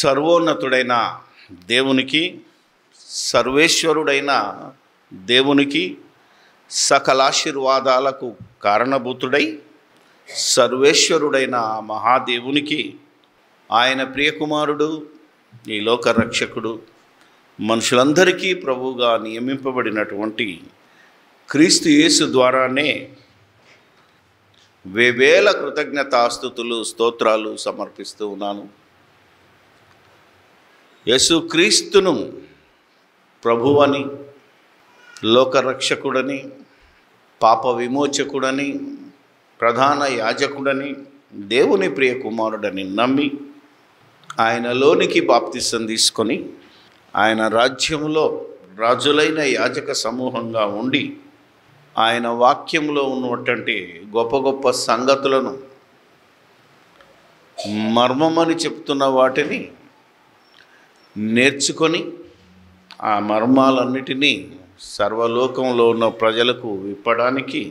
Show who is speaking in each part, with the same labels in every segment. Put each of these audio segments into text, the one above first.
Speaker 1: సర్వోన్నతుడైన దేవునికి, సర్వేశ్వరుడైన దేవునికి, సకలాశీర్వాదాలకు కారణభూతుడై సర్వేశ్వరుడైన మహాదేవునికి, ఆయన ప్రియకుమారుడు, ఈ లోక రక్షకుడు, మనుషులందరికీ ప్రభువుగా నియమింపబడినటువంటి క్రీస్తు యేసు ద్వారానే వేవేల కృతజ్ఞతాస్తుతులు, స్తోత్రాలు సమర్పిస్తూ ఉన్నాను. యేసుక్రీస్తును ప్రభువని, లోకరక్షకుడని, పాప విమోచకుడని, ప్రధాన యాజకుడని, దేవుని ప్రియ కుమారుడని నమ్మి ఆయనలోనికి బాప్తిసం తీసుకొని ఆయన రాజ్యంలో రాజులైన యాజక సమూహంగా ఉండి ఆయన వాక్యంలో ఉన్నటువంటి గొప్ప గొప్ప సంగతులను, మర్మమని చెప్తున్న వాటిని నేర్చుకొని ఆ మర్మాలన్నిటినీ సర్వలోకంలో ఉన్న ప్రజలకు విప్పడానికి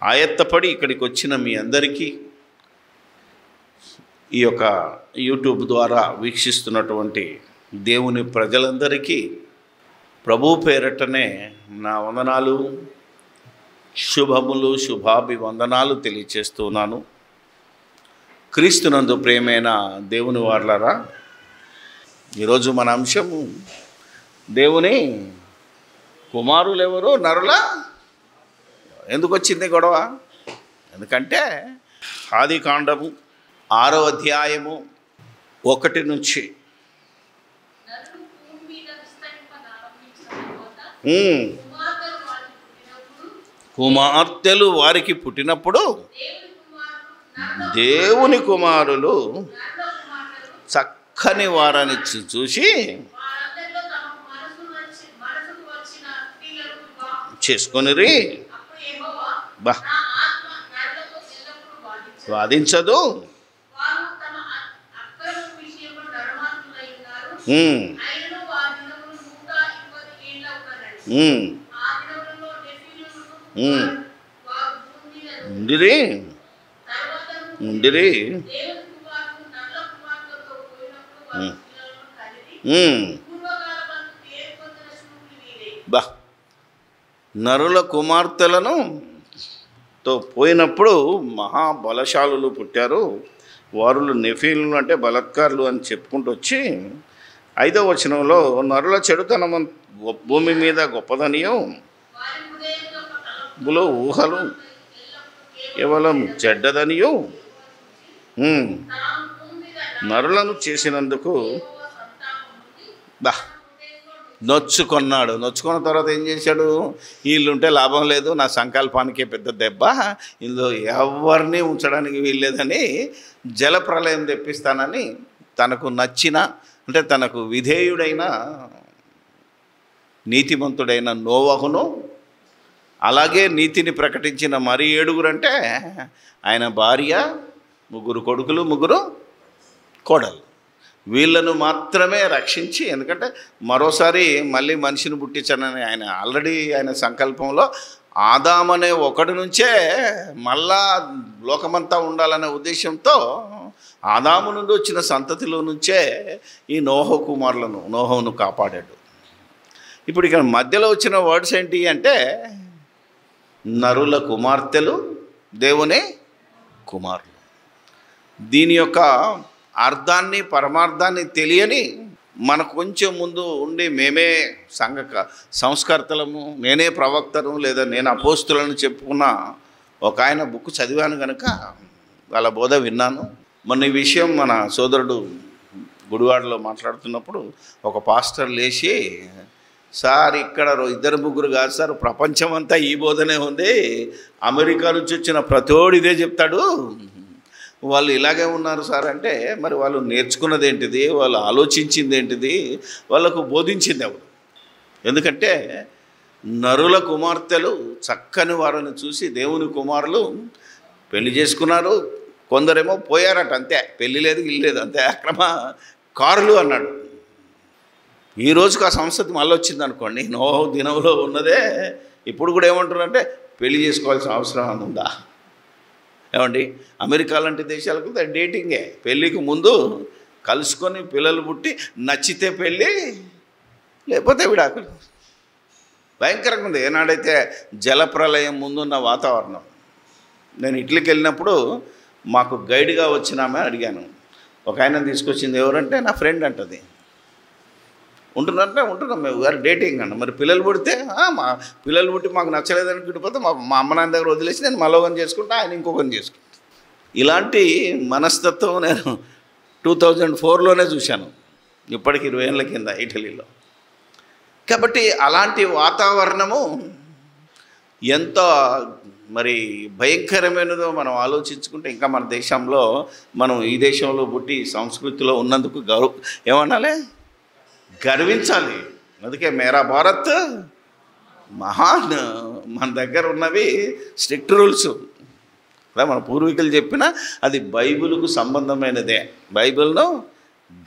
Speaker 1: ఆయత్తపడి ఇక్కడికి వచ్చిన మీ అందరికీ, ఈ యొక్క యూట్యూబ్ ద్వారా వీక్షిస్తున్నటువంటి దేవుని ప్రజలందరికీ ప్రభు పేరటనే నా వందనాలు, శుభములు, శుభాభివందనాలు తెలియచేస్తున్నాను. క్రీస్తునందు ప్రియమైన దేవుని వారలారా, ఈరోజు మన అంశము దేవుని కుమారులు ఎవరు, నరుల ఎందుకు వచ్చింది గొడవ? ఎందుకంటే ఆదికాండము 6వ అధ్యాయము 1 నుంచి కుమార్తెలు వారికి పుట్టినప్పుడు దేవుని కుమారులు చక్కని వారని చూసి చేసుకొనిరి. బా వాదించదు. ఉండిరి ఉండిరి బా నరుల కుమార్తెలను తో పోయినప్పుడు మహాబలశాలులు పుట్టారు. వారులు నెఫీలు అంటే బలత్కారులు అని చెప్పుకుంటూ వచ్చి 5వ వచనంలో నరుల చెడుతనం భూమి మీద గొప్పదనియో, ఊహలు కేవలం చెడ్డదనియో, నరులను చేసినందుకు బా నొచ్చుకున్నాడు. నొచ్చుకున్న తర్వాత ఏం చేశాడు? వీళ్ళుంటే లాభం లేదు, నా సంకల్పానికే పెద్ద దెబ్బ, ఇందులో ఎవరిని ఉంచడానికి వీల్లేదని జలప్రలయం తెప్పిస్తానని తనకు నచ్చిన, అంటే తనకు విధేయుడైన నీతిమంతుడైన నోవహును, అలాగే నీతిని ప్రకటించిన మరి 7 అంటే ఆయన భార్య, 3 కొడుకులు, 3 కోడలు, వీళ్ళను మాత్రమే రక్షించి, ఎందుకంటే మరోసారి మళ్ళీ మనిషిని పుట్టించానని ఆయన ఆల్రెడీ ఆయన సంకల్పంలో ఆదామనే ఒకటి నుంచే మళ్ళా లోకమంతా ఉండాలనే ఉద్దేశంతో ఆదాము నుండి వచ్చిన సంతతిలో నుంచే ఈ నోహును కాపాడాడు. ఇప్పుడు ఇక్కడ మధ్యలో వచ్చిన వర్డ్స్ ఏంటి అంటే నరుల కుమార్తెలు, దేవుని కుమారులు. దీని యొక్క అర్థాన్ని, పరమార్థాన్ని తెలియని మనకు కొంచెం ముందు ఉండి మేమే సంస్కర్తలము, నేనే ప్రవక్తను లేదా నేను అపోస్తులను చెప్పుకున్న ఒక ఆయన బుక్ చదివాను కనుక వాళ్ళ బోధ విన్నాను. మొన్న ఈ విషయం మన సోదరుడు గుడివాడలో మాట్లాడుతున్నప్పుడు ఒక పాస్టర్ లేచి, సార్ ఇక్కడ 2-3 కాదు సార్, ప్రపంచం అంతా ఈ బోధనే ఉంది, అమెరికా నుంచి వచ్చిన ప్రతోడు ఇదే చెప్తాడు, వాళ్ళు ఇలాగే ఉన్నారు సార్ అంటే మరి వాళ్ళు నేర్చుకున్నది ఏంటిది, వాళ్ళు ఆలోచించింది ఏంటిది, వాళ్ళకు బోధించింది ఎవరు? ఎందుకంటే నరుల కుమార్తెలు చక్కని వారిని చూసి దేవుని కుమారులు పెళ్లి చేసుకున్నారు. కొందరేమో పోయారట, అంతే, పెళ్ళి లేదు, ఇల్లు లేదు, అంతే, అక్రమ కారులు అన్నాడు. ఈ రోజుకు ఆ సంస్కృతి మళ్ళీ వచ్చింది అనుకోండి. నోహు దినంలో ఉన్నదే ఇప్పుడు కూడా ఏమంటారంటే పెళ్లి చేసుకోవాల్సిన అవసరం ఉందా? ఏమండి, అమెరికా లాంటి దేశాలకు డేటింగే, పెళ్ళికి ముందు కలుసుకొని పిల్లలు పుట్టి నచ్చితే పెళ్ళి, లేకపోతే విడాకులు. భయంకరంగా ఉంది. ఏనాడైతే జలప్రలయం ముందున్న వాతావరణం. నేను ఇట్లీకి వెళ్ళినప్పుడు మాకు గైడ్గా వచ్చినామే అడిగాను. ఒక ఆయన తీసుకొచ్చింది. ఎవరంటే నా ఫ్రెండ్ అంటది. ఉంటున్నారంటే ఉంటున్నాం, మేము గారు డేటింగ్ అన్న. మరి పిల్లలు పుడితే మా పిల్లలు పుట్టి మాకు నచ్చలేదని గిడిపోతే మా అమ్మ నాన్న దగ్గర వదిలేసి నేను మళ్ళొకని చేసుకుంటా, ఆయన ఇంకొకరిని చేసుకుంటా. ఇలాంటి మనస్తత్వం నేను 2004లోనే చూశాను. ఇప్పటికి 20 ఏళ్ళ కింద ఇటలీలో. కాబట్టి అలాంటి వాతావరణము ఎంత మరి భయంకరమైనదో మనం ఆలోచించుకుంటే, ఇంకా మన దేశంలో మనం ఈ దేశంలో పుట్టి సంస్కృతిలో ఉన్నందుకు ఏమనాలి, గర్వించాలి. అందుకే మేరా భారత్ మహాన్. మన దగ్గర ఉన్నవి స్ట్రిక్ట్ రూల్స్. అలా మన పూర్వీకులు చెప్పిన అది బైబిల్కు సంబంధమైనదే, బైబిల్ను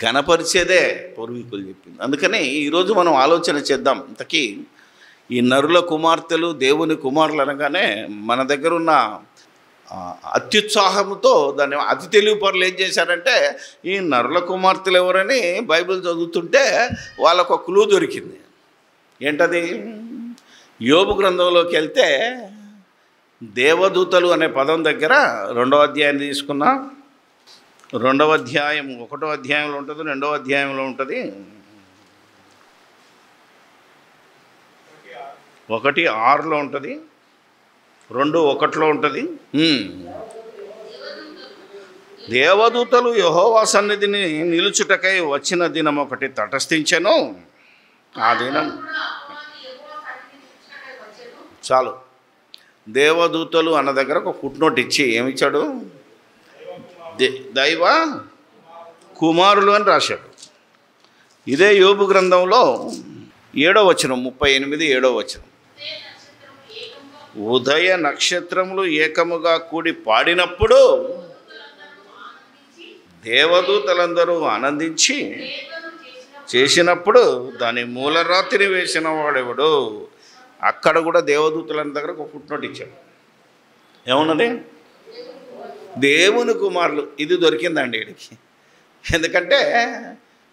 Speaker 1: ఘనపరిచేదే పూర్వీకులు చెప్పింది. అందుకని ఈరోజు మనం ఆలోచన చేద్దాం. ఇంతకీ ఈ నరుల కుమార్తెలు దేవుని కుమారులు అనగానే మన దగ్గర ఉన్న అత్యుత్సాహంతో దాన్ని అతి తెలివి పరులు ఏం చేశారంటే, ఈ నరుల కుమార్తెలు ఎవరని బైబిల్ చదువుతుంటే వాళ్ళకు ఒక క్లూ దొరికింది. ఏంటది? యోబు గ్రంథంలోకి వెళ్తే దేవదూతలు అనే పదం దగ్గర 2వ అధ్యాయం తీసుకున్నా. 2వ అధ్యాయం 1వ అధ్యాయంలో ఉంటుంది, 2వ అధ్యాయంలో ఉంటుంది. 1:6లో ఉంటుంది, 2:1లో ఉంటుంది. దేవదూతలు యెహోవా సన్నిధిని నిలుచుటకై వచ్చిన దినం ఒకటి తటస్థించెను. ఆ దినం చాలు. దేవదూతలు అన్న దగ్గర ఒక ఫుట్నోట్ ఇచ్చి ఏమిచ్చాడు? దైవ కుమారులు అని రాశాడు. ఇదే యోబు గ్రంథంలో 7వ వచనం, 38, 7వ వచనం. ఉదయ నక్షత్రములు ఏకముగా కూడి పాడినప్పుడు దేవదూతలందరూ ఆనందించి చేసినప్పుడు దాని మూలరాతిని వేసిన వాడెవడు. అక్కడ కూడా దేవదూతల దగ్గర ఒక ఫుట్నోట్ ఇచ్చాడు. ఏమన్నది? దేవుని కుమారులు. ఇది దొరికిందండి వీడికి. ఎందుకంటే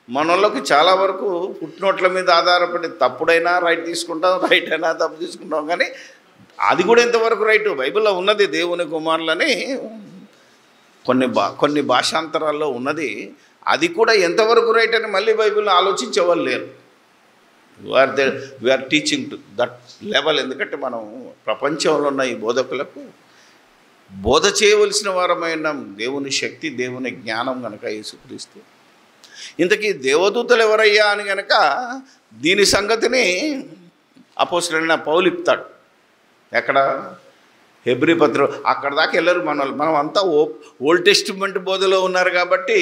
Speaker 1: మనోళ్ళకి చాలా వరకు ఫుట్నోట్ల మీద ఆధారపడి తప్పుడైనా రైట్ తీసుకుంటాం, రైట్ అయినా తప్పు తీసుకుంటాం. కానీ అది కూడా ఎంతవరకు రైటు? బైబిల్లో ఉన్నది దేవుని కుమారులని కొన్ని భాషాంతరాల్లో ఉన్నది. అది కూడా ఎంతవరకు రైట్ అని మళ్ళీ బైబిల్లో ఆలోచించేవాళ్ళు లేరు. We are teaching to that level. ఎందుకంటే మనం ప్రపంచంలో ఉన్న ఈ బోధకులకు బోధ చేయవలసిన వారమైన దేవుని శక్తి, దేవుని జ్ఞానం కనుక యేసుక్రీస్తు. ఇంతకీ దేవదూతలు ఎవరయ్యా అని కనుక దీని సంగతిని అపోస్తలుడైన పౌలు ఇస్తాడు. ఎక్కడ? హెబ్రీ పత్రిక. అక్కడ దాకా వెళ్ళరు మనం అంతా ఓల్డ్ టెస్టిమెంట్ బోధలో ఉన్నారు. కాబట్టి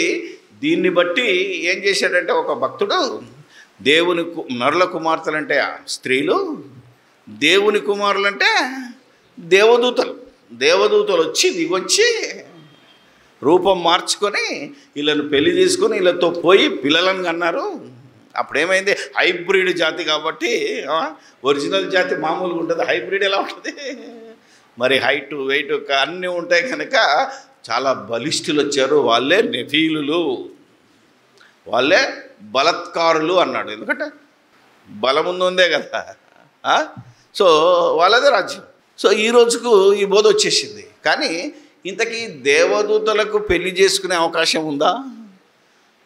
Speaker 1: దీన్ని బట్టి ఏం చేశాడంటే, ఒక భక్తుడు దేవుని నరుల కుమార్తెలంటే స్త్రీలు, దేవుని కుమారులంటే దేవదూతలు వచ్చి దిగొచ్చి రూపం మార్చుకొని వీళ్ళను పెళ్లి చేసుకొని వీళ్ళతో పోయి పిల్లలను కన్నారు. అప్పుడేమైంది? హైబ్రిడ్ జాతి కాబట్టి. ఒరిజినల్ జాతి మామూలుగా ఉంటుంది, హైబ్రిడ్ ఎలా ఉంటుంది? మరి హైటు వెయిట్ అన్నీ ఉంటాయి కనుక చాలా బలిష్ఠులు వచ్చారు. వాళ్ళే నెఫీలులు, వాళ్ళే బలత్కారులు అన్నాడు. ఎందుకంటే బలముందే కదా. సో వాళ్ళదే రాజ్యం. సో ఈ రోజుకు ఈ బోధ వచ్చేసింది. కానీ ఇంతకీ దేవదూతలకు పెళ్లి చేసుకునే అవకాశం ఉందా?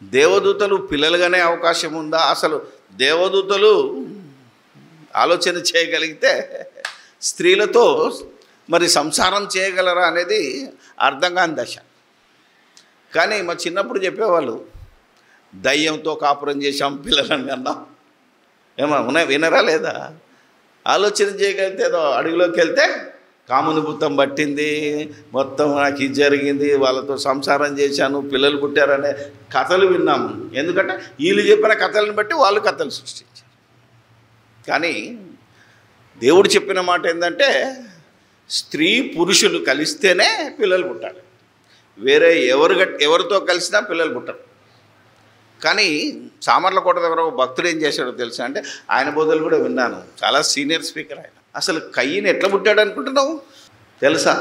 Speaker 1: దేవదూతలు పిల్లలుగానే అవకాశం ఉందా? అసలు దేవదూతలు ఆలోచన చేయగలిగితే స్త్రీలతో మరి సంసారం చేయగలరా అనేది అర్థం కాని దశ. కానీ మా చిన్నప్పుడు చెప్పేవాళ్ళు, దయ్యంతో కాపురం చేసాం, పిల్లలను కన్నాం. వినరా లేదా? ఆలోచన చేయగలిగితే ఏదో అడుగులోకి వెళ్తే కాముని బుత్తం పట్టింది, మొత్తం నాకు ఇది జరిగింది, వాళ్ళతో సంసారం చేశాను, పిల్లలు పుట్టారనే కథలు విన్నాము. ఎందుకంటే వీళ్ళు చెప్పిన కథలను బట్టి వాళ్ళు కథలు సృష్టించారు. కానీ దేవుడు చెప్పిన మాట ఏంటంటే, స్త్రీ పురుషులు కలిస్తేనే పిల్లలు పుట్టాలి. వేరే ఎవరితో కలిసినా పిల్లలు పుట్టరు. కానీ సామర్లకోట దగ్గర ఒక భక్తుడు ఏం చేశాడో తెలుసా అంటే, ఆయన బోధలు కూడా విన్నాను. చాలా సీనియర్ స్పీకర్ ఆయన. అసలు కయ్యని ఎట్లా పుట్టాడు అనుకుంటున్నావు తెలుసా?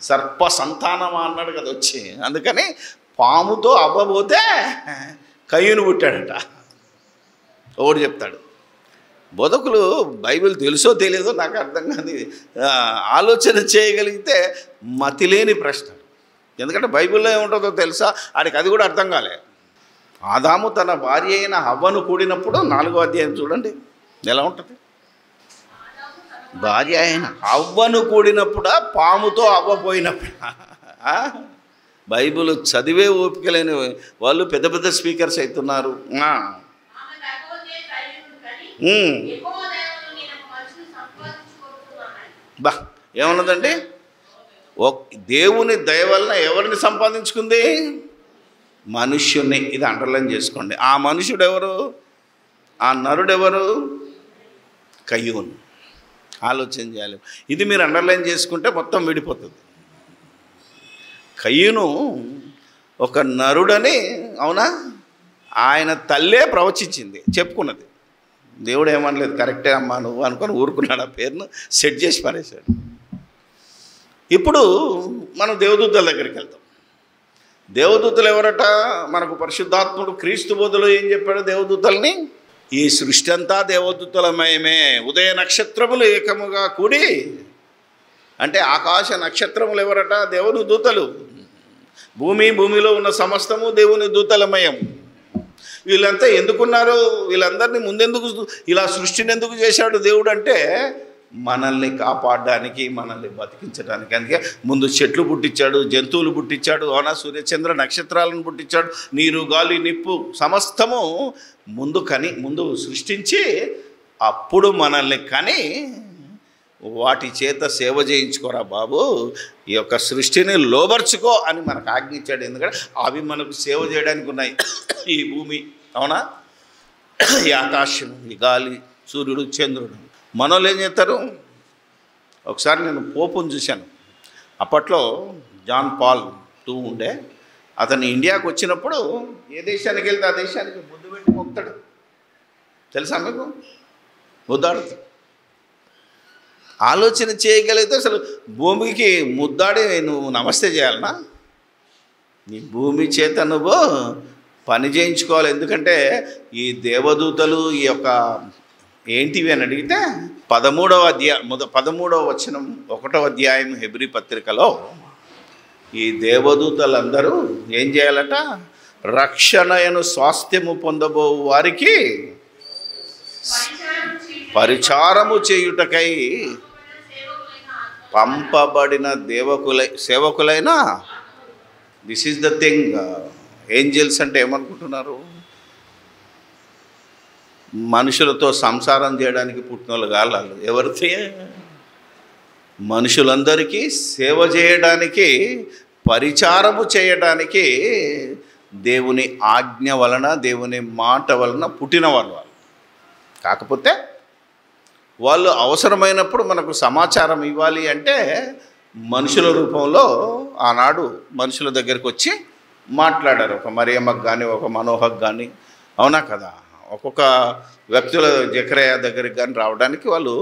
Speaker 1: సర్ప సంతానమా అన్నాడు కదా వచ్చి. అందుకని పాముతో అవ్వబోతే కయ్యూను పుట్టాడట. ఒకడు చెప్తాడు. బోధకులు బైబిల్ తెలుసో తెలియదో నాకు అర్థం కాదు, ఆలోచన చేయగలిగితే మతిలేని ప్రశ్న. ఎందుకంటే బైబిల్లో ఏముంటుందో తెలుసా, ఆడికి అది కూడా అర్థం కాలే. ఆదాము తన భార్య అయిన హవ్వను కూడినప్పుడు 4వ అధ్యాయం చూడండి ఎలా ఉంటుంది. భార్య అయిన హవ్వను కూడినప్పుడా, పాముతో అవ్వ పోయినప్పుడు? బైబిల్ చదివే ఓపిక లేని వాళ్ళు పెద్ద పెద్ద స్పీకర్స్ అవుతున్నారు. బా ఏమన్నదండి? దేవుని దయ వలన ఎవరిని సంపాదించుకుంది? మనుష్యుని. ఇది అండర్లైన్ చేసుకోండి. ఆ మనుషుడు ఎవరు? ఆ నరుడెవరు? కయ్యూను. ఆలోచన చేయాలి. ఇది మీరు అండర్లైన్ చేసుకుంటే మొత్తం విడిపోతుంది. కయ్యూను ఒక నరుడని, అవునా, ఆయన తల్లే ప్రవచించింది, చెప్పుకున్నది. దేవుడు ఏమనలేదు, కరెక్టే అమ్మా నువ్వు అనుకొని ఊరుకున్నాడు, ఆ పేరును సెట్ చేసి పారేశాడు. ఇప్పుడు మనం దేవదూతల దగ్గరికి వెళ్తాం. దేవదూతలు ఎవరట? మనకు పరిశుద్ధాత్ముడు క్రీస్తు బోధలో ఏం చెప్పాడు దేవదూతల్ని? ఈ సృష్టి అంతా దేవదూతలమయమే, ఉదయ నక్షత్రములు ఏకముగా కూడి, అంటే ఆకాశ నక్షత్రములు ఎవరట? దేవుని దూతలు. భూమిలో ఉన్న సమస్తము దేవుని దూతలమయం. వీళ్ళంతా ఎందుకున్నారు? వీళ్ళందరినీ ముందెందుకు, ఇలా సృష్టిని ఎందుకు చేశాడు దేవుడు అంటే మనల్ని కాపాడడానికి, మనల్ని బతికించడానికి. అందుకే ముందు చెట్లు పుట్టించాడు, జంతువులు పుట్టించాడు, అవునా, సూర్యచంద్ర నక్షత్రాలను పుట్టించాడు, నీరు గాలి నిప్పు సమస్తము ముందు సృష్టించి అప్పుడు మనల్ని కని వాటి చేత సేవ చేయించుకోరా బాబు, ఈ యొక్క సృష్టిని లోబర్చుకో అని మనకు ఆజ్ఞించాడు. ఎందుకంటే అవి మనకు సేవ చేయడానికి ఉన్నాయి. ఈ భూమి, అవునా, ఈ ఆకాశం, ఈ గాలి, సూర్యుడు, చంద్రుడు. మనోళ్ళు ఏం చేస్తారు? ఒకసారి నేను పోపును చూశాను. అప్పట్లో జాన్ పాల్ II ఉండే. అతను ఇండియాకు వచ్చినప్పుడు ఏ దేశానికి వెళ్తే ఆ దేశానికి ముద్దు పెట్టి మొక్కుతాడు. తెలుసా మీకు? ముద్దాడుతాడు. ఆలోచన చేయగలిగితే అసలు భూమికి ముద్దాడి నువ్వు నమస్తే చేయాలనా? నీ భూమి చేత నువ్వు పని చేయించుకోవాలి. ఎందుకంటే ఈ దేవదూతలు ఈ యొక్క ఏంటివి అని అడిగితే 13వ వచనం 1వ అధ్యాయం హెబ్రీ పత్రికలో ఈ దేవదూతలందరూ ఏం చేయాలట? రక్షణను స్వాస్థ్యము పొందబో వారికి పరిచారము చేయుటకై పంపబడిన సేవకులైన. This is the thing. Angels అంటే ఏమనుకుంటున్నారు? మనుషులతో సంసారం చేయడానికి పుట్టినోళ్ళు కాదు వాళ్ళు. ఎవరితే? మనుషులందరికీ సేవ చేయడానికి, పరిచారము చేయడానికి దేవుని ఆజ్ఞ వలన, దేవుని మాట వలన పుట్టిన వాళ్ళు. కాకపోతే వాళ్ళు అవసరమైనప్పుడు మనకు సమాచారం ఇవ్వాలి అంటే మనుషుల రూపంలో ఆనాడు మనుషుల దగ్గరికి వచ్చి మాట్లాడారు. ఒక మరియమ్మకు కానీ, ఒక మనోహకు కానీ, అవునా కదా, ఒక్కొక్క వ్యక్తుల జకరయ్య దగ్గరికి కానీ రావడానికి వాళ్ళు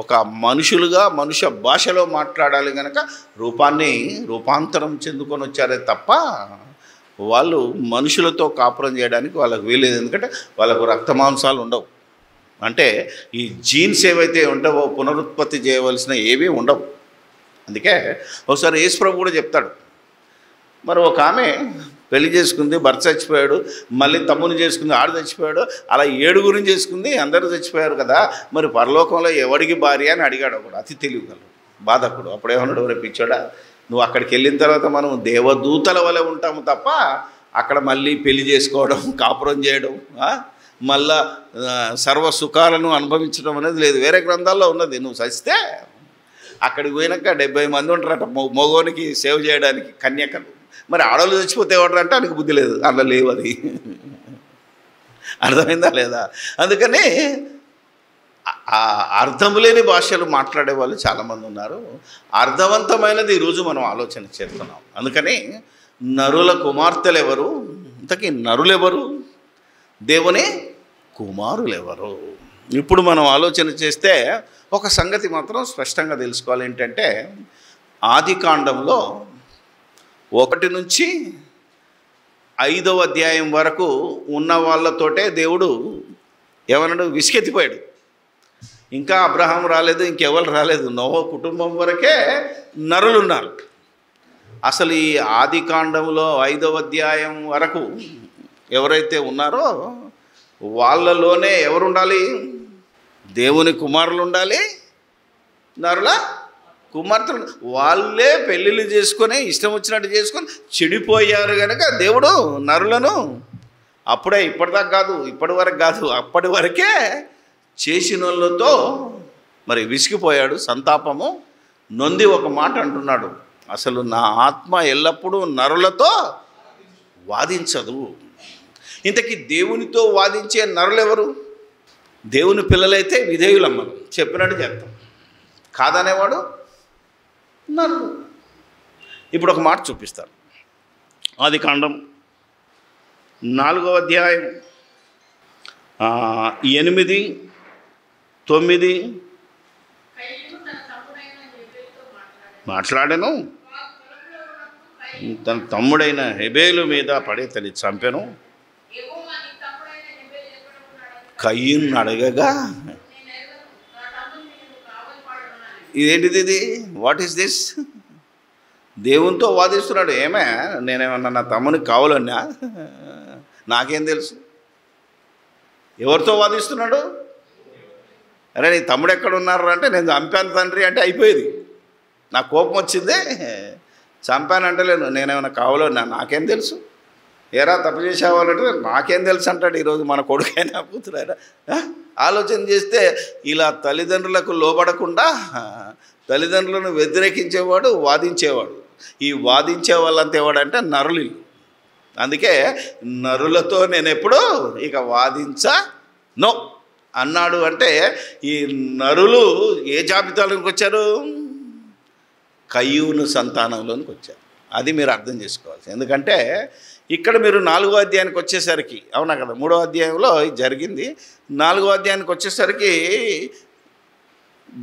Speaker 1: ఒక మనుషులుగా మనుష్య భాషలో మాట్లాడాలి కనుక రూపాంతరం చెందుకొని వచ్చారే తప్ప వాళ్ళు మనుషులతో కాపురం చేయడానికి వాళ్ళకు వీలేదు. ఎందుకంటే వాళ్ళకు రక్తమాంసాలు ఉండవు. అంటే ఈ జీన్స్ ఏవైతే ఉండవో పునరుత్పత్తి చేయవలసిన ఏవీ ఉండవు. అందుకే ఒకసారి యేసు ప్రభు కూడా చెప్తాడు. మరి ఒక ఆమె పెళ్లి చేసుకుంది, భర్త చచ్చిపోయాడు, మళ్ళీ తమ్ముని చేసుకుంది, ఆడు చచ్చిపోయాడు, అలా 7 చేసుకుంది, అందరూ చచ్చిపోయారు కదా, మరి పరలోకంలో ఎవడికి భార్య అని అడిగాడు ఒకడు, అతి తెలివిగలడు బాధకుడు. అప్పుడేమన్నాడు, రేపు పిచ్చోడా, నువ్వు అక్కడికి వెళ్ళిన తర్వాత మనం దేవదూతల వలె ఉంటాము తప్ప అక్కడ మళ్ళీ పెళ్లి చేసుకోవడం, కాపురం చేయడం, మళ్ళా సర్వ సుఖాలను అనుభవించడం అనేది లేదు. వేరే గ్రంథాల్లో ఉన్నది. నువ్వు చస్తే అక్కడికి పోయినాక 70 మంది ఉంటారట మగోనికి సేవ చేయడానికి కన్యకలు. మరి ఆడవాళ్ళు చచ్చిపోతే ఎవడరు అంటే ఆయనకు బుద్ధి లేదు, అలా లేవు. అది అర్థమైందా లేదా? అందుకని అర్థం లేని భాషలు మాట్లాడే వాళ్ళు చాలామంది ఉన్నారు. అర్థవంతమైనది ఈరోజు మనం ఆలోచన చేస్తున్నాం. అందుకని నరుల కుమార్తెలు ఎవరు? ఇంతకీ నరులెవరు? దేవుని కుమారులెవరు? ఇప్పుడు మనం ఆలోచన చేస్తే ఒక సంగతి మాత్రం స్పష్టంగా తెలుసుకోవాలి. ఏంటంటే ఆదికాండంలో 1 నుంచి 5వ అధ్యాయం వరకు ఉన్న వాళ్ళతోటే దేవుడు ఏమన్నాడు, విసిగెత్తిపోయాడు. ఇంకా అబ్రహాం రాలేదు, ఇంకెవరు రాలేదు, నోవహు కుటుంబం వరకే నరులు ఉన్నారు. అసలు ఈ ఆది కాండంలో 5వ అధ్యాయం వరకు ఎవరైతే ఉన్నారో వాళ్ళలోనే ఎవరు ఉండాలి, దేవుని కుమారులు ఉండాలి, నరుల కుమార్తెలు. వాళ్ళే పెళ్ళిళ్ళు చేసుకొని ఇష్టం వచ్చినట్టు చేసుకొని చెడిపోయారు కనుక దేవుడు నరులను అప్పుడే, ఇప్పటిదాకా కాదు, ఇప్పటి వరకు కాదు, అప్పటి వరకే చేసిన వాళ్ళతో మరి విసిగిపోయాడు. సంతాపము నొంది ఒక మాట అంటున్నాడు, అసలు నా ఆత్మ ఎల్లప్పుడూ నరులతో వాదించదు. ఇంతకీ దేవునితో వాదించే నరులు ఎవరు? దేవుని పిల్లలైతే విధేయులమ్మను చెప్పినట్టు చేస్తాం, కాదనేవాడు నరుడు. ఇప్పుడు ఒక మాట చూపిస్తాను. ఆది కాండం 4వ అధ్యాయం 8, 9 మాట్లాడాను. తన తమ్ముడైన హెబేలు మీద పడి తల్లి చంపెను. కయ్యూను అడగగా, ఇదేంటిది, ఇది వాట్ ఈస్ దిస్? దేవునితో వాదిస్తున్నాడు. ఏమే, నేనేమన్నా నా తమ్మునికి కావాలన్నా? నాకేం తెలుసు? ఎవరితో వాదిస్తున్నాడు? అరే నీ తమ్ముడు ఎక్కడ ఉన్నారు అంటే, నేను చంపాను తండ్రి అంటే అయిపోయేది. నాకు కోపం వచ్చిందే, చంపానంటలేను, నేనేమన్నా కావాలన్నా? నాకేం తెలుసు? ఏరా తప్పు చేసేవాళ్ళంటే నాకేం తెలుసు అంటాడు. ఈరోజు మన కొడుకైనా కూతురైనా ఆలోచన చేస్తే ఇలా తల్లిదండ్రులకు లోబడకుండా తల్లిదండ్రులను వ్యతిరేకించేవాడు, వాదించేవాడు. ఈ వాదించే వాళ్ళంతా ఎవడంటే నరులు. అందుకే నరులతో నేను ఎప్పుడు ఇక వాదించను అన్నాడు. అంటే ఈ నరులు ఏ జాబితాలోకి వచ్చారు? కయ్యూను సంతానంలోనికి వచ్చారు. అది మీరు అర్థం చేసుకోవాలి. ఎందుకంటే ఇక్కడ మీరు 4వ అధ్యాయానికి వచ్చేసరికి, అవునా కదా, 3వ అధ్యాయంలో జరిగింది. 4వ అధ్యాయానికి వచ్చేసరికి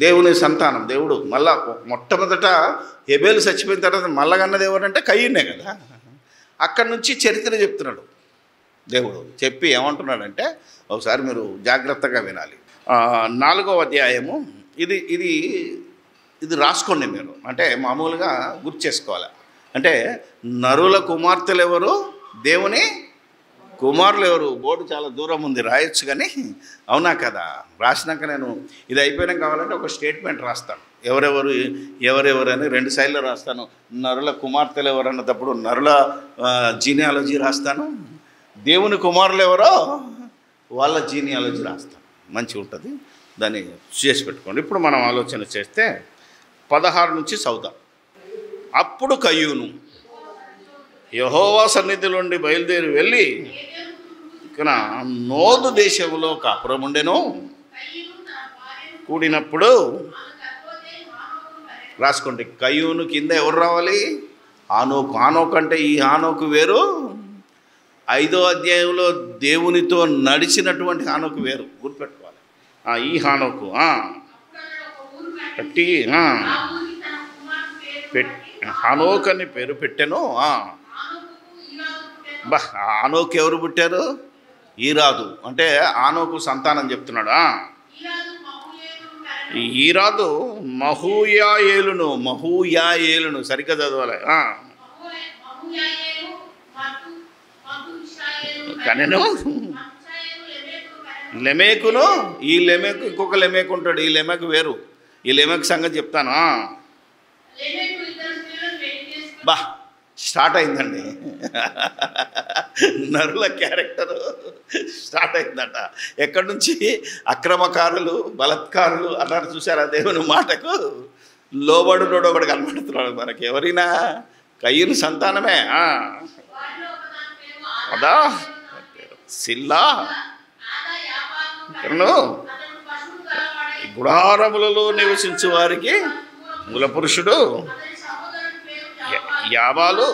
Speaker 1: దేవుని సంతానం, దేవుడు మళ్ళా మొట్టమొదట హెబేలు చచ్చిపోయిన తర్వాత మళ్ళగన్నది ఎవరంటే కయ్యూనే కదా. అక్కడి నుంచి చరిత్ర చెప్తున్నాడు దేవుడు. చెప్పి ఏమంటున్నాడంటే, ఒకసారి మీరు జాగ్రత్తగా వినాలి. 4వ అధ్యాయము ఇది ఇది ఇది రాసుకోండి మీరు, అంటే మామూలుగా గుర్తు చేసుకోవాలి. అంటే నరుల కుమార్తెలు ఎవరు, దేవుని కుమారులు ఎవరు? బోర్డు చాలా దూరం ఉంది, రాయొచ్చు కానీ, అవునా కదా. రాసినాక నేను ఇది అయిపోయినా కావాలంటే ఒక స్టేట్మెంట్ రాస్తాను, ఎవరెవరు అని 2 సైడ్లో రాస్తాను. నరుల కుమార్తెలు ఎవరు అన్నప్పుడు నరుల జీనియాలజీ రాస్తాను, దేవుని కుమారులు ఎవరో వాళ్ళ జీనియాలజీ రాస్తాను. మంచిగా ఉంటుంది, దాన్ని చేసి పెట్టుకోండి. ఇప్పుడు మనం ఆలోచన చేస్తే 16 నుంచి చదువుదాం. అప్పుడు కయ్యూను యెహోవా సన్నిధి నుండి బయలుదేరి వెళ్ళి ఇక్కడ నోదు దేశంలో కాపురం ఉండెను. కూడినప్పుడు రాసుకోండి, కయ్యూను కింద ఎవరు రావాలి? హానోకు. హానోకు అంటే ఈ హానోకు వేరు, 5వ అధ్యాయంలో దేవునితో నడిచినటువంటి హానోకు వేరు, గుర్తుపెట్టుకోవాలి. ఈ హానోకు కట్టి హానోకు అని పేరు పెట్టాను. బా, హానోకు ఎవరు పుట్టారు? ఈరాదు. అంటే హానోకు సంతానం చెప్తున్నాడు. ఈరాదు మహూయాయేలును సరిగ్గా చదవాలి. కనెను లెమేకును. ఈ లెమేకు ఇంకొక లెమేకు ఉంటాడు, ఈ లెమేకు వేరు. ఈ లెమేకు సంగతి చెప్తాను. బా, స్టార్ట్ అయిందండి, నరుల క్యారెక్టరు స్టార్ట్ అయిందట. ఎక్కడి నుంచి? అక్రమకారులు, బలత్కారులు అన్నారు, చూసారా? దేవుని మాటకు లోబడునోడు ఒకడు కనబడుతున్నాడు మనకి. ఎవరైనా కయ్యూను సంతానమే. అదా సిల్లా గుడారములలో నివసించు వారికి మూల పురుషుడు యాబాలు.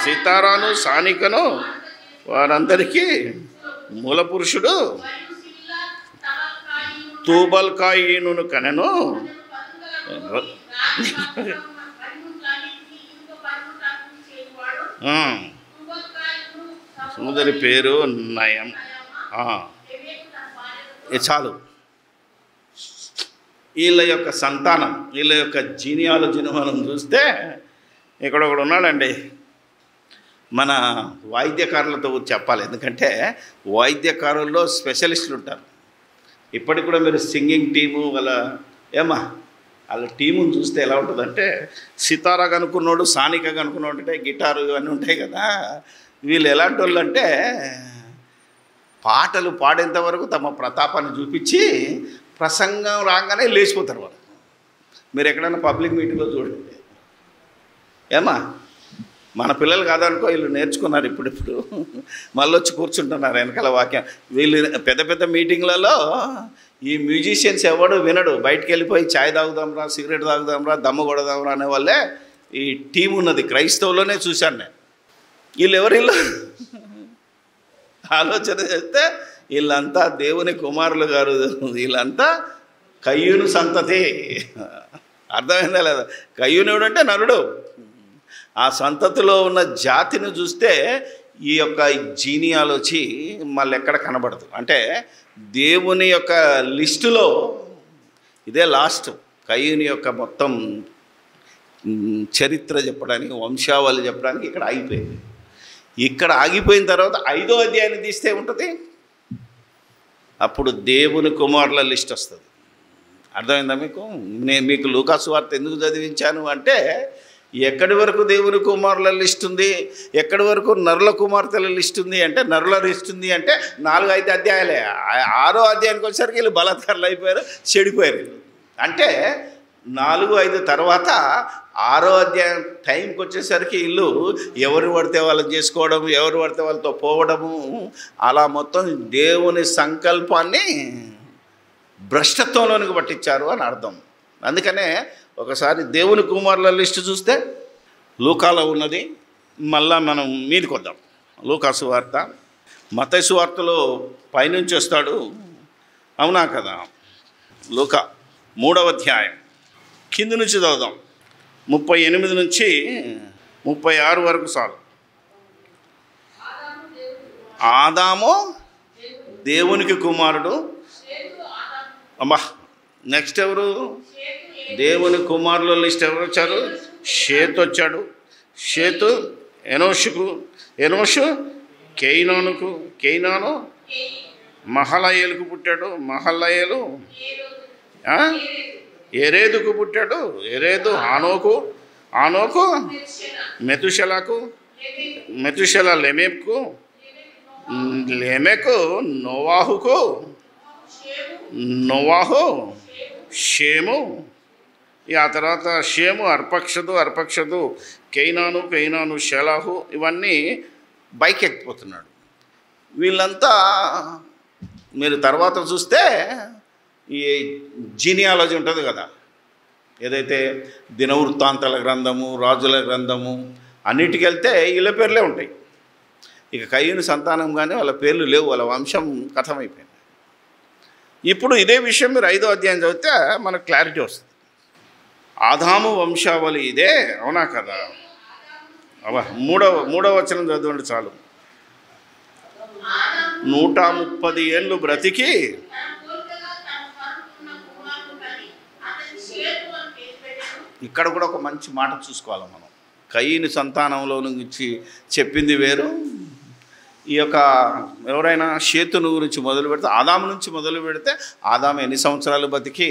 Speaker 1: సీతారాను సానికను వారందరికీ మూల పురుషుడు తూబల్ కాయీనును కనెను. సోదరి పేరు నయం. ఇది చాలు. వీళ్ళ యొక్క సంతానం, వీళ్ళ యొక్క జీనియాలజీని మనం చూస్తే ఇక్కడ ఒకడు ఉన్నాడండి. మన వాయిద్యకారులతో చెప్పాలి, ఎందుకంటే వాయిద్యకారుల్లో స్పెషలిస్టులు ఉంటారు. ఇప్పటికి కూడా మీరు సింగింగ్ టీము వాళ్ళ టీముని చూస్తే ఎలా ఉంటుందంటే, సితారా కనుక్కున్నాడు, సానిక కనుక్కున్నాడు, అంటే గిటారు ఇవన్నీ ఉంటాయి కదా. వీళ్ళు ఎలాంటి వాళ్ళు అంటే పాటలు పాడేంత వరకు తమ ప్రతాపాన్ని చూపించి ప్రసంగం రాగానే లేచిపోతారు వాళ్ళు. మీరు ఎక్కడైనా పబ్లిక్ మీటింగ్లో చూడండి. మన పిల్లలు కాదనుకో, వీళ్ళు నేర్చుకున్నారు ఇప్పుడిప్పుడు, మళ్ళీ వచ్చి కూర్చుంటున్నారు వెనకాల వాక్యం. వీళ్ళు పెద్ద పెద్ద మీటింగ్లలో ఈ మ్యూజిషియన్స్ ఎవడు వినడు, బయటికి వెళ్ళిపోయి ఛాయ్ తాగుదాంరా, సిగరెట్ తాగుదాంరా, దమ్ము కొడదాంరా అనే వాళ్ళే ఈ టీం ఉన్నది. క్రైస్తవులోనే చూశాను నేను. వీళ్ళు ఎవరిల్లు ఆలోచన చేస్తే వీళ్ళంతా దేవుని కుమారులు గారు, వీళ్ళంతా కయ్యూను సంతతి. అర్థమైందా లేదా? కయ్యూనుడు అంటే నరుడు. ఆ సంతతిలో ఉన్న జాతిని చూస్తే ఈ యొక్క జీనియాలజీ మళ్ళీ ఎక్కడ కనబడదు. అంటే దేవుని యొక్క లిస్టులో ఇదే లాస్ట్. కయ్యూని యొక్క మొత్తం చరిత్ర చెప్పడానికి, వంశావళి చెప్పడానికి ఇక్కడ ఆగిపోయింది. ఇక్కడ ఆగిపోయిన తర్వాత 5వ అధ్యాయాన్ని తీస్తే ఉంటుంది, అప్పుడు దేవుని కుమారుల లిస్ట్ వస్తుంది. అర్థమైందా మీకు? నేను మీకు లూకా సువార్త ఎందుకు చదివించాను అంటే, ఎక్కడి వరకు దేవుని కుమారుల లిస్ట్ ఉంది, ఎక్కడి వరకు నరుల కుమార్తెల లిస్ట్ ఉంది అంటే, నరుల లిస్ట్ ఉంది అంటే 4-5 అధ్యాయాలే. 6వ అధ్యాయానికి వచ్చేసరికి వీళ్ళు బలాత్కారులు అయిపోయారు, చెడిపోయారు. అంటే 4-5 తర్వాత 6వ అధ్యాయం టైంకి వచ్చేసరికి వీళ్ళు ఎవరు పడితే వాళ్ళని చేసుకోవడం, ఎవరు పడితే వాళ్ళతో పోవడము, అలా మొత్తం దేవుని సంకల్పాన్ని భ్రష్టత్వంలోనికి పట్టించారు అని అర్థం. అందుకనే ఒకసారి దేవుని కుమారుల లిస్టు చూస్తే లూకాలో ఉన్నది. మళ్ళా మనం మీదికి వద్దాం. లూకా సువార్త, మత్తయి సువార్తలో పైనుంచి వస్తాడు, అవునా కదా? లూకా 3వ అధ్యాయం కింది నుంచి చదువుదాం. 38 నుంచి 36 వరకు చాలు. ఆదాము దేవునికి కుమారుడు. అమ్మా, నెక్స్ట్ ఎవరు? దేవుని కుమారుల లిస్ట్ ఎవరు వచ్చారు? షేతు వచ్చాడు. షేతు ఎనోషుకు, ఎనోషు కేయినానుకు, కేయినాను మహలయేలుకు పుట్టాడు. మహలయేలు ఎరేదుకు పుట్టాడు. ఎరేదు ఆనోకు, ఆనోకు మెతుషలకు, మెతుషల లెమెకు, లెమెకు నోవాహుకు, నోవాహు షేము. ఆ తర్వాత షేము అర్పక్షదు, అర్పక్షదు కేయినాను, కేయినాను షెలాహు. ఇవన్నీ బైక్ ఎక్కిపోతున్నాడు. వీళ్ళంతా మీరు తర్వాత చూస్తే ఈ జీనియాలజీ ఉంటుంది కదా, ఏదైతే దినవృత్తాంతాల గ్రంథము, రాజుల గ్రంథము అన్నిటికి వెళ్తే వీళ్ళ పేర్లే ఉంటాయి. ఇక కయ్యూని సంతానం కానీ వాళ్ళ పేర్లు లేవు, వాళ్ళ వంశం కథమైపోయింది. ఇప్పుడు ఇదే విషయం మీరు 5వ అధ్యాయం చదివితే మనకు క్లారిటీ వస్తుంది. ఆదాము వంశావళి ఇదే, అవునా కదా? మూడవ వచనం చదవండి చాలు. 130 ఏళ్ళు బ్రతికి ఇక్కడ కూడా ఒక మంచి మాట చూసుకోవాలి మనం. కయ్యూని సంతానంలో నుంచి చెప్పింది వేరు. ఈ యొక్క ఎవరైనా షేతును గురించి మొదలు పెడితే, ఆదాము నుంచి మొదలు పెడితే ఆదాము ఎన్ని సంవత్సరాలు బతికి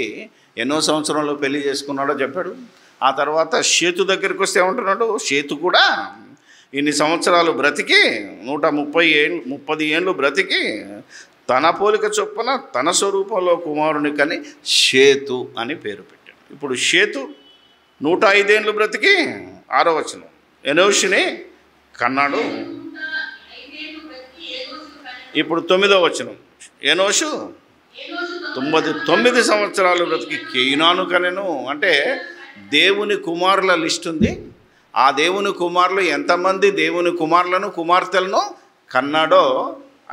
Speaker 1: ఎన్నో సంవత్సరంలో పెళ్లి చేసుకున్నాడో చెప్పాడు. ఆ తర్వాత షేతు దగ్గరికి వస్తే ఏమంటున్నాడు? షేతు కూడా ఇన్ని సంవత్సరాలు బ్రతికి 130 ఏళ్ళు బ్రతికి తన పోలిక చొప్పున తన స్వరూపంలో కుమారునికని షేతు అని పేరు పెట్టాడు. ఇప్పుడు షేతు 105 ఏళ్ళు బ్రతికి 6వ వచనం ఎనోషుని కన్నాడు. ఇప్పుడు 9వ వచనం ఎనోషు 99 సంవత్సరాలు బ్రతికి కేయినాను కనెను. అంటే దేవుని కుమారుల లిస్ట్ ఉంది. ఆ దేవుని కుమారులు ఎంతమంది దేవుని కుమారులను కుమార్తెలను కన్నాడో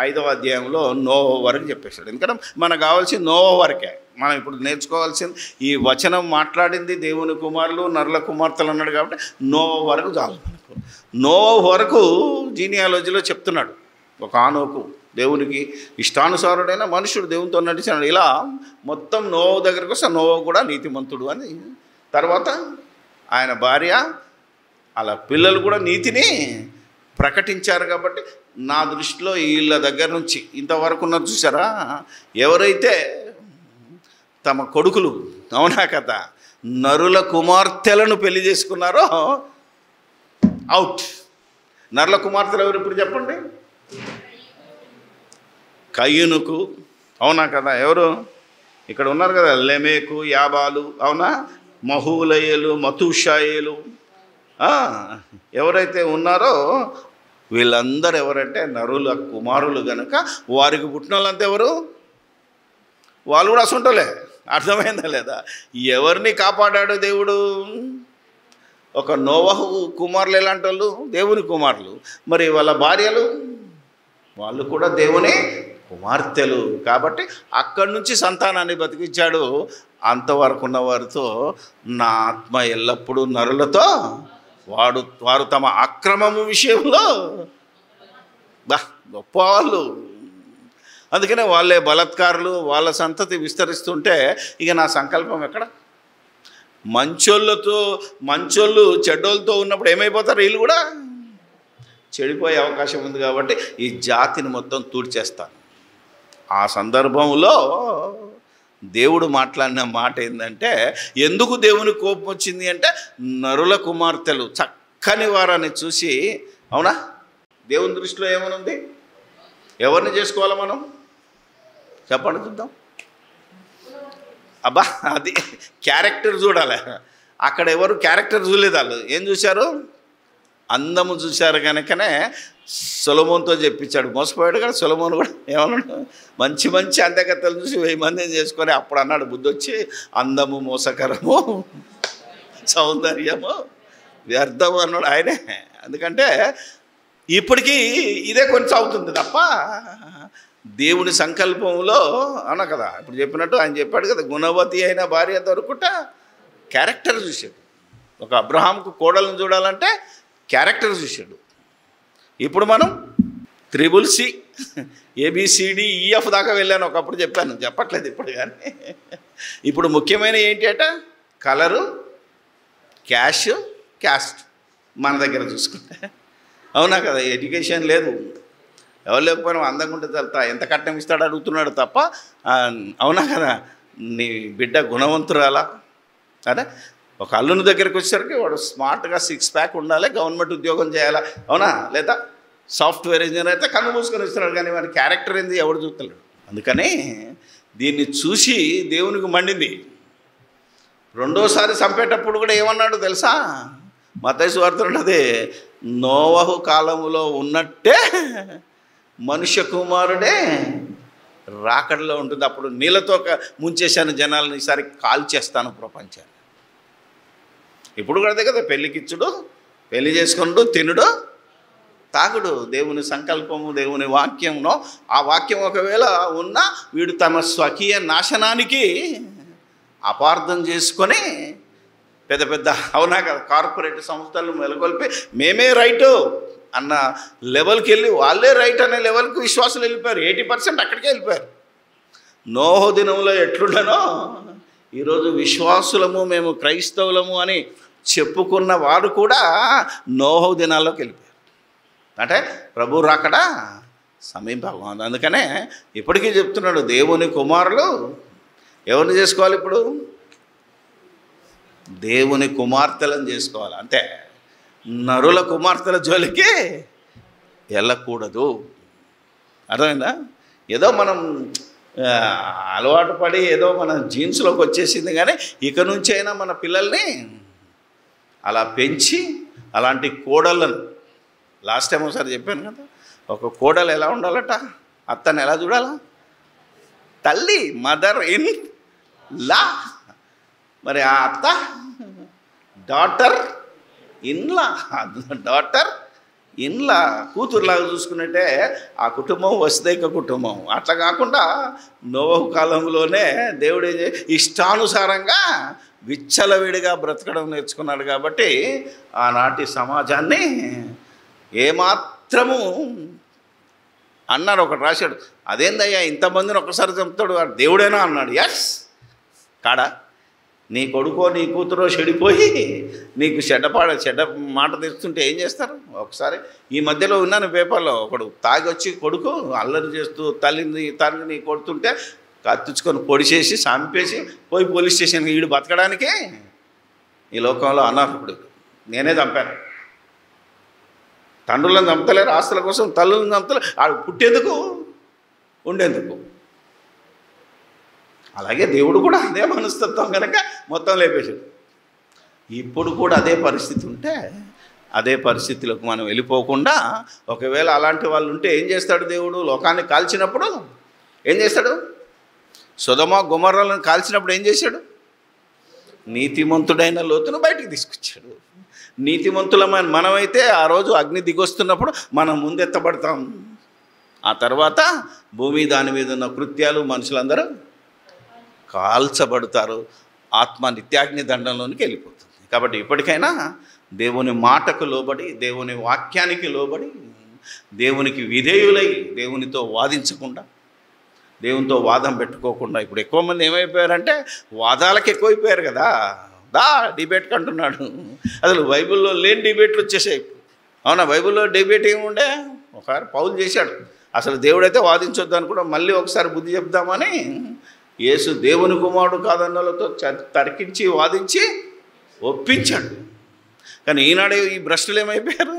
Speaker 1: 5వ అధ్యాయంలో నోవా వరకు చెప్పేశాడు. ఎందుకంటే మనకు కావాల్సింది నోవా వరకే. మనం ఇప్పుడు నేర్చుకోవాల్సింది ఈ వచనం మాట్లాడింది దేవుని కుమారులు నరుల కుమార్తెలు అన్నాడు కాబట్టి నోవా వరకు చాలు మనకు. నోవహు వరకు జీనియాలజీలో చెప్తున్నాడు. ఒక ఆనోకు దేవునికి ఇష్టానుసారుడైన మనుషుడు దేవునితో నడిచాడు. ఇలా మొత్తం నోవహు దగ్గరకు వస్తే నోవహు కూడా నీతిమంతుడు అని. తర్వాత ఆయన భార్య అలా పిల్లలు కూడా నీతిని ప్రకటించారు. కాబట్టి నా దృష్టిలో వీళ్ళ దగ్గర నుంచి ఇంతవరకు ఉన్నారు చూసారా, ఎవరైతే తమ కొడుకులు, అవునా కదా, నరుల కుమార్తెలను పెళ్లి చేసుకున్నారో అవుట్. నరుల కుమార్తెలు ఎవరు ఇప్పుడు చెప్పండి? కయ్యూనుకు, అవునా కదా, ఎవరు ఇక్కడ ఉన్నారు కదా, లెమేకు, యాబాలు, అవునా, మహూలయేలు, మతూషాయేలు, ఎవరైతే ఉన్నారో వీళ్ళందరూ ఎవరంటే నరుల కుమారులు గనుక వారికి పుట్టిన వాళ్ళంతా ఎవరు? వాళ్ళు కూడా అసంటోలే. అర్థమైందా లేదా? ఎవరిని కాపాడాడు దేవుడు? ఒక నోవహు కుమారులు ఎలాంటి వాళ్ళు? దేవుని కుమారులు. మరి వాళ్ళ భార్యలు, వాళ్ళు కూడా దేవుని కుమార్తెలు. కాబట్టి అక్కడి నుంచి సంతానాన్ని బతికించాడు. అంతవరకు ఉన్న వారితో నా ఆత్మ ఎల్లప్పుడూ నరులతో వారు తమ అక్రమము విషయంలో గొప్పవాళ్ళు. అందుకనే వాళ్ళే బలత్కారులు, వాళ్ళ సంతతి విస్తరిస్తుంటే ఇక నా సంకల్పం ఎక్కడ? మంచోళ్ళు చెడ్డోళ్ళతో ఉన్నప్పుడు ఏమైపోతారు? వీళ్ళు కూడా చెడిపోయే అవకాశం ఉంది. కాబట్టి ఈ జాతిని మొత్తం తూడ్చేస్తాను. ఆ సందర్భంలో దేవుడు మాట్లాడిన మాట ఏంటంటే, ఎందుకు దేవుని కోపం వచ్చింది అంటే, నరుల కుమార్తెలు చక్కని వారని చూసి, అవునా, దేవుని దృష్టిలో ఏమనుంది? ఎవరిని చేసుకోవాలి మనం? చెప్పండి చూద్దాం. అబ్బా, అది క్యారెక్టర్ చూడాలి. అక్కడ ఎవరు క్యారెక్టర్ చూడలేదు, వాళ్ళు ఏం చూశారు? అందము చూశారు. కనుకనే సొలొమోనుతో చెప్పించాడు. మోసపోయాడు కదా సొలొమోను కూడా. ఏమన్నాడు? మంచి మంచి అందగత్తెలు చూసి 1000 మందిని చేసుకొని అప్పుడు అన్నాడు బుద్ధి వచ్చి, అందము మోసకరము, సౌందర్యము వ్యర్థము అన్నాడు ఆయనే. ఎందుకంటే ఇప్పటికీ ఇదే కొనసాగుతుంది తప్ప దేవుని సంకల్పంలో అన్నా కదా. ఇప్పుడు చెప్పినట్టు ఆయన చెప్పాడు కదా, గుణవతి అయిన భార్య దొరుకుట క్యారెక్టర్ చూశాడు. ఒక అబ్రహాంకు కోడలను చూడాలంటే క్యారెక్టర్ చూశాడు. ఇప్పుడు మనం త్రిబుల్ సి, ABCDEF దాకా వెళ్ళాను. ఒకప్పుడు చెప్పాను, చెప్పట్లేదు ఇప్పుడు. కానీ ఇప్పుడు ముఖ్యమైన ఏంటి అంటే కలరు, క్యాస్ట్ మన దగ్గర చూసుకుంటే, అవునా కదా. ఎడ్యుకేషన్ లేదు, ఎవరు లేకపోయినా అందంగా ఉంటే తల్తా ఎంత కట్నం ఇస్తాడు అడుగుతున్నాడు తప్ప, అవునా కదా, నీ బిడ్డ గుణవంతురాలా? అదే ఒక అల్లుని దగ్గరికి వచ్చేసరికి వాడు స్మార్ట్గా 6 ప్యాక్ ఉండాలి, గవర్నమెంట్ ఉద్యోగం చేయాలా, అవునా, లేదా సాఫ్ట్వేర్ ఇంజనీర్ అయితే కన్ను మూసుకొని ఇస్తున్నాడు. కానీ వాడి క్యారెక్టర్ ఏంది ఎవడు చూస్తలేడు. అందుకని దీన్ని చూసి దేవునికి మండింది. రెండోసారి చంపేటప్పుడు కూడా ఏమన్నాడు తెలుసా? మత్తయి సువార్త ఉంటుంది, నోవహు కాలములో ఉన్నట్టే మనుష్య కుమారుడే రాకడలో ఉంటుంది. అప్పుడు నీళ్ళతో ముంచేశాను జనాలను, ఈసారి కాల్చేస్తాను ప్రపంచాన్ని. ఇప్పుడు కూడా అదే కదా, పెళ్ళికిచ్చుడు, పెళ్లి చేసుకున్నాడు, తినుడు, తాగుడు. దేవుని సంకల్పము, దేవుని వాక్యంలో ఆ వాక్యం ఒకవేళ ఉన్నా వీడు తమ స్వకీయ నాశనానికి అపార్థం చేసుకొని పెద్ద పెద్ద, అవునా కదా, కార్పొరేట్ సంస్థలు మెలకొల్పి మేమే రైటు అన్న లెవెల్కి వెళ్ళి వాళ్ళే రైట్ అనే లెవెల్కి విశ్వాసులు వెళ్ళిపోయారు. 80% అక్కడికే వెళ్ళిపోయారు. నోహు దినంలో ఎట్లుండనో ఈరోజు విశ్వాసులము, మేము క్రైస్తవులము అని చెప్పుకున్న వారు కూడా నోహు దినాల్లోకి వెళ్ళిపోయారు. అంటే ప్రభు రాకడ సమీపం. అందుకనే ఇప్పటికీ చెప్తున్నాడు, దేవుని కుమారులు ఎవరిని చేసుకోవాలి? ఇప్పుడు దేవుని కుమార్తెలను చేసుకోవాలి. అంతే, నరుల కుమార్తెల జోలికి వెళ్ళకూడదు. అర్థమైందా? ఏదో మనం అలవాటు పడి ఏదో మన జీన్స్లోకి వచ్చేసింది. కానీ ఇక నుంచి అయినా మన పిల్లల్ని అలా పెంచి అలాంటి కోడళ్ళను, లాస్ట్ టైం ఒకసారి చెప్పాను కదా, ఒక కోడలు ఎలా ఉండాలట, అత్తని ఎలా చూడాలా? తల్లి, మదర్ ఇన్ లా. మరి ఆ అత్త డాటర్ ఇన్లా, కూతురులాగా చూసుకున్నట్టే ఆ కుటుంబం వసుదైక కుటుంబం. అట్లా కాకుండా నోవహు కాలంలోనే దేవుడు ఇష్టానుసారంగా విచ్చలవిడిగా బ్రతకడం నేర్చుకున్నాడు. కాబట్టి ఆనాటి సమాజాన్ని ఏమాత్రము అన్నారు. ఒకటి రాశాడు, అదేందయ్యా ఇంతమందిని ఒకసారి చంపుతాడు, దేవుడేనా అన్నాడు. ఎస్ కాడా, నీ కొడుకో నీ కూతురో చెడిపోయి నీకు చెడ్డ మాట తెస్తుంటే ఏం చేస్తారు? ఒకసారి ఈ మధ్యలో ఉన్నాను పేపర్లో, ఒకడు తాగొచ్చి కొడుకు అల్లరి చేస్తూ తండ్రిని కొడుతుంటే కత్తించుకొని పొడిచేసి చంపేసి పోయి పోలీస్ స్టేషన్కి ఈడు బతకడానికే ఈ లోకంలో అనర్హుడు. నేనే చంపాను. తండ్రులను చంపలేరు, ఆస్తుల కోసం తల్లులను చంపలేరు, ఆడు పుట్టేందుకు ఉండేందుకు. అలాగే దేవుడు కూడా అదే మనస్తత్వం కనుక మొత్తం లేపేశాడు. ఇప్పుడు కూడా అదే పరిస్థితి ఉంటే అదే పరిస్థితిలోకి మనం వెళ్ళిపోకుండా, ఒకవేళ అలాంటి వాళ్ళు ఉంటే ఏం చేస్తాడు దేవుడు? లోకాన్ని కాల్చినప్పుడు ఏం చేస్తాడు? సొదొమ గొమొర్రాలను కాల్చినప్పుడు ఏం చేశాడు? నీతిమంతుడైన లోతును బయటికి తీసుకొచ్చాడు. నీతిమంతులమైన మనమైతే ఆ రోజు అగ్ని దిగొస్తున్నప్పుడు మనం ముందెత్తబడతాం. ఆ తర్వాత భూమి దాని మీద ఉన్న కృత్యాలు మనుషులందరూ కాల్చబడతారు. ఆత్మ నిత్యాగ్ని దండంలోనికి వెళ్ళిపోతుంది. కాబట్టి ఇప్పటికైనా దేవుని మాటకు లోబడి, దేవుని వాక్యానికి లోబడి, దేవునికి విధేయులై, దేవునితో వాదించకుండా, దేవునితో వాదం పెట్టుకోకుండా. ఇప్పుడు ఎక్కువ మంది ఏమైపోయారంటే వాదాలకు ఎక్కువైపోయారు కదా. డిబేట్కి అంటున్నాడు. అసలు బైబిల్లో లేని డిబేట్లు వచ్చేసాయి. అవునా? బైబిల్లో డిబేట్ ఏముండే? ఒకసారి పౌలు చేశాడు. అసలు దేవుడైతే వాదించొద్దు అని కూడా మళ్ళీ ఒకసారి బుద్ధి చెప్దామని యేసు దేవుని కుమారుడు కాదన్నలతో తర్కించి వాదించి ఒప్పించాడు. కానీ ఈనాడు ఈ భ్రష్టులు ఏమైపోయారు?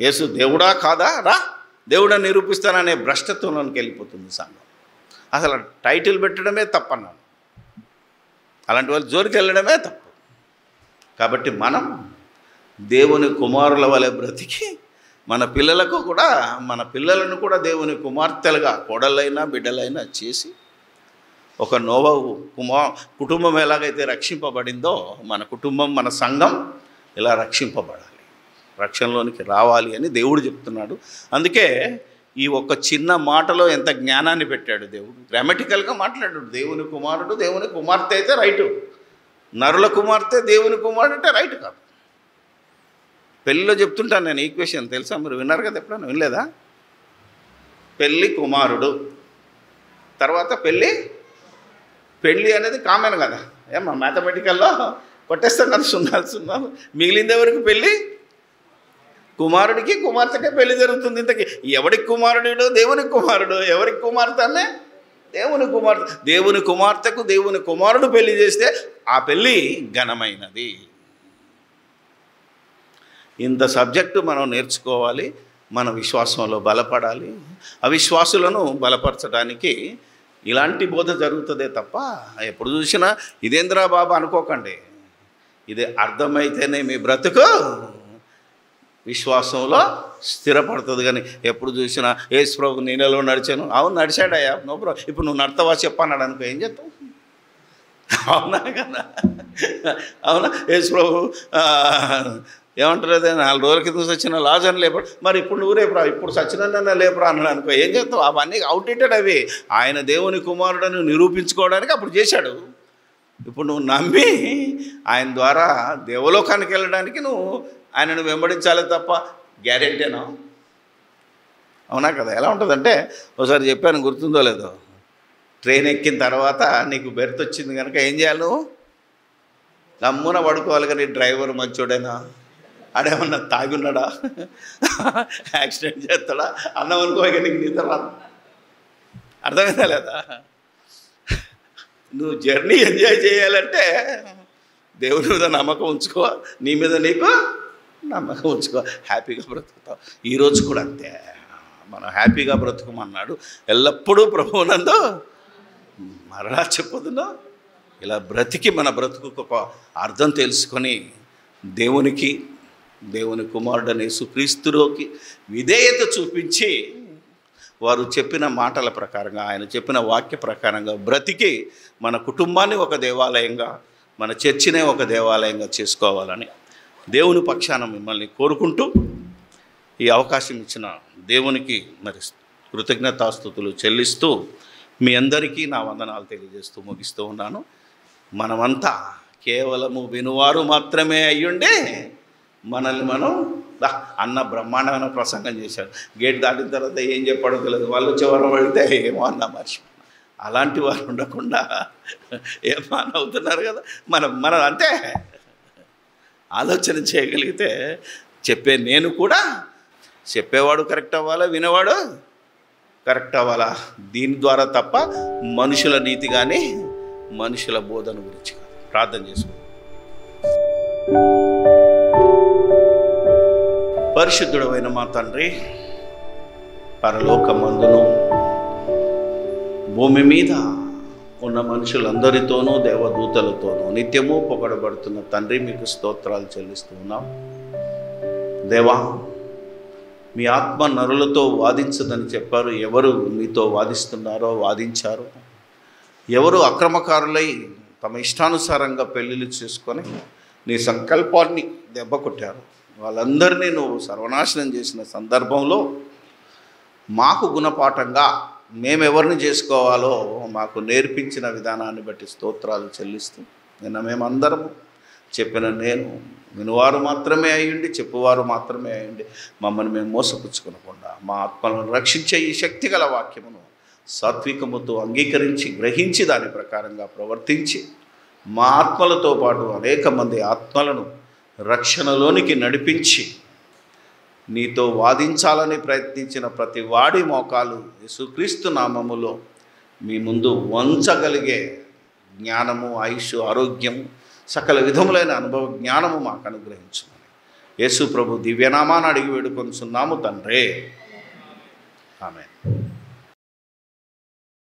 Speaker 1: యేసు దేవుడా కాదా, రా దేవుడని నిరూపిస్తాననే భ్రష్టత్వంలోనికి వెళ్ళిపోతుంది సంఘం. అసలు టైటిల్ పెట్టడమే తప్పన్నాను. అలాంటి వాళ్ళు జోలికి వెళ్ళడమే తప్పు. కాబట్టి మనం దేవుని కుమారుల వలె బ్రతికి మన పిల్లలకు కూడా, మన పిల్లలను కూడా దేవుని కుమార్తెలుగా, కోడళ్ళైనా బిడ్డలైనా చేసి, ఒక నోవహు కుటుంబం ఎలాగైతే రక్షింపబడిందో మన కుటుంబం, మన సంఘం ఇలా రక్షింపబడాలి, రక్షణలోనికి రావాలి అని దేవుడు చెప్తున్నాడు. అందుకే ఈ ఒక్క చిన్న మాటలో ఎంత జ్ఞానాన్ని పెట్టాడు దేవుడు. గ్రామటికల్గా మాట్లాడాడు. దేవుని కుమారుడు దేవుని కుమార్తె అయితే రైటు, నరుల కుమార్తె దేవుని కుమారుడు అంటే రైట్ కాదు. పెళ్ళిలో చెప్తుంటాను నేను ఈక్వేషన్, తెలుసా? మీరు విన్నారు కదా, ఎప్పుడైనా వినలేదా? పెళ్ళి కుమారుడు, తర్వాత పెళ్ళి అనేది కామన్ కదా. ఏమా మ్యాథమెటికల్లో కొట్టేస్తాం కదా, సున్నాలు. మిగిలింది ఎవరికి? పెళ్ళి కుమారుడికి కుమార్తెకే పెళ్లి జరుగుతుంది. ఇంతకీ ఎవరికి కుమారుడు? దేవుని కుమారుడు. ఎవరికి కుమార్తె అనే? దేవుని కుమార్తె. దేవుని కుమార్తెకు దేవుని కుమారుడు పెళ్లి చేస్తే ఆ పెళ్ళి ఘనమైనది. ఇంత సబ్జెక్టు మనం నేర్చుకోవాలి. మన విశ్వాసంలో బలపడాలి. అవిశ్వాసులను బలపరచడానికి ఇలాంటి బోధ జరుగుతుందే తప్ప ఎప్పుడు చూసినా ఇదేంద్రా బాబా అనుకోకండి. ఇది అర్థమైతేనే మీ బ్రతుకు విశ్వాసంలో స్థిరపడుతుంది. కానీ ఎప్పుడు చూసినా యేసు ప్రభు నీళ్ళలో నడిచాను. అవును నడిచాడయ్యా, నో ప్రాబ్లం. ఇప్పుడు నువ్వు నడతావా చెప్పన్నాడు అనుకో, ఏం చేస్తావు? అవునా కదా? అవునా? యేసు ప్రభు ఏమంటారు, అదే 4 రోజుల కింద వచ్చిన లాజర్ని లేపడు, మరి ఇప్పుడు నువ్వు రేపురా, ఇప్పుడు సచ్చినన్నా లేపురా అన్నాడు అనుకో, ఏం చేస్తావు? అవన్నీ అవుట్డేటెడ్. అవి ఆయన దేవుని కుమారుడని నిరూపించుకోవడానికి అప్పుడు చేశాడు. ఇప్పుడు నువ్వు నమ్మి ఆయన ద్వారా దేవలోకానికి వెళ్ళడానికి నువ్వు ఆయనను వెంబడించాలి తప్ప గ్యారెంటీనా? అవునా కదా? ఎలా ఉంటుందంటే, ఒకసారి చెప్పాను, గుర్తుందో లేదో, ట్రైన్ ఎక్కిన తర్వాత నీకు బెర్త్ వచ్చింది కనుక ఏం చేయాలి? నువ్వు గమ్మున పడుకోవాలి. కానీ డ్రైవర్ మంచోడేనా, ఆడేమన్నా తాగున్నాడా, యాక్సిడెంట్ చేస్తాడా అన్నం అనుకో, ఇక నీకు నిద్ర రాదు. అర్థమైందా లేదా? నువ్వు జర్నీ ఎంజాయ్ చేయాలంటే దేవుని మీద నమ్మకం ఉంచుకో, నీ మీద నీకు నమ్మకం ఉంచుకో, హ్యాపీగా బ్రతుకుతావు. ఈరోజు కూడా అంతే, మనం హ్యాపీగా బ్రతుకుమన్నాడు. ఎల్లప్పుడూ ప్రభువునందు మరలా చెప్పదును ఇలా బ్రతికి మన బ్రతుకు ఒక అర్థం తెలుసుకొని దేవునికి, దేవుని కుమారుడని యేసుక్రీస్తులోకి విధేయత చూపించి వారు చెప్పిన మాటల ప్రకారంగా, ఆయన చెప్పిన వాక్య ప్రకారంగా బ్రతికి మన కుటుంబాన్ని ఒక దేవాలయంగా, మన చర్చినే ఒక దేవాలయంగా చేసుకోవాలని దేవుని పక్షాన మిమ్మల్ని కోరుకుంటూ, ఈ అవకాశం ఇచ్చిన దేవునికి మరి కృతజ్ఞతాస్తుతులు చెల్లిస్తూ మీ అందరికీ నా వందనాలు తెలియజేస్తూ ముగిస్తూ ఉన్నాను. మనమంతా కేవలము వినువారు మాత్రమే అయ్యుండే మనల్ని మనం అన్న బ్రహ్మాండమైన ప్రసంగం చేశాడు. గేట్ దాటిన తర్వాత ఏం చెప్పాడో తెలియదు. వాళ్ళు చివరి పడితే ఏమో అన్నా మర్చిపోయినా. అలాంటి వారు ఉండకుండా ఏమో అని అవుతున్నారు కదా. మనం అంతే ఆలోచన చేయగలిగితే చెప్పే నేను కూడా చెప్పేవాడు కరెక్ట్ అవ్వాలా, వినేవాడు కరెక్ట్ అవ్వాలా. దీని ద్వారా తప్ప మనుషుల నీతి కానీ మనుషుల బోధన గురించి ప్రార్థన చేసుకో. పరిశుద్ధుడైన మా తండ్రి, పరలోకమందును భూమి మీద ఉన్న మనుషులందరితోనూ దేవదూతలతోనూ నిత్యము పొగడబడుతున్న తండ్రి, మీకు స్తోత్రాలు చెల్లిస్తూ ఉన్నాం. దేవా, మీ ఆత్మ నరులతో వాదించదని చెప్పారు. ఎవరు మీతో వాదిస్తున్నారో వాదించారు. ఎవరు అక్రమకారులై తమ ఇష్టానుసారంగా పెళ్ళిళ్ళు చేసుకొని నీ సంకల్పాన్ని దెబ్బ కొట్టారు, వాళ్ళందరినీ నువ్వు సర్వనాశనం చేసిన సందర్భంలో మాకు గుణపాఠంగా మేమెవరిని చేసుకోవాలో మాకు నేర్పించిన విధానాన్ని బట్టి స్తోత్రాలు చెల్లిస్తూ, నిన్న మేమందరము చెప్పిన నేను వినువారు మాత్రమే అయ్యుండి చెప్పువారు మాత్రమే అయ్యుండి మమ్మల్ని మేము మోసపుచ్చుకునకుండా మా ఆత్మలను రక్షించే ఈ శక్తిగల వాక్యమును సాత్వికముతో అంగీకరించి గ్రహించి దాని ప్రకారంగా ప్రవర్తించి మా ఆత్మలతో పాటు అనేక మంది ఆత్మలను రక్షణలోనికి నడిపించి నీతో వాదించాలని ప్రయత్నించిన ప్రతి వాడి మోకాలు యేసుక్రీస్తు నామములో మీ ముందు వంచగలిగే జ్ఞానము, ఆయుష్, ఆరోగ్యము, సకల విధములైన అనుభవ జ్ఞానము మాకు అనుగ్రహించమని యేసు ప్రభు దివ్యనామాన్ని అడిగి వేడుకొనుచున్నాము తండ్రే. ఆమేన్.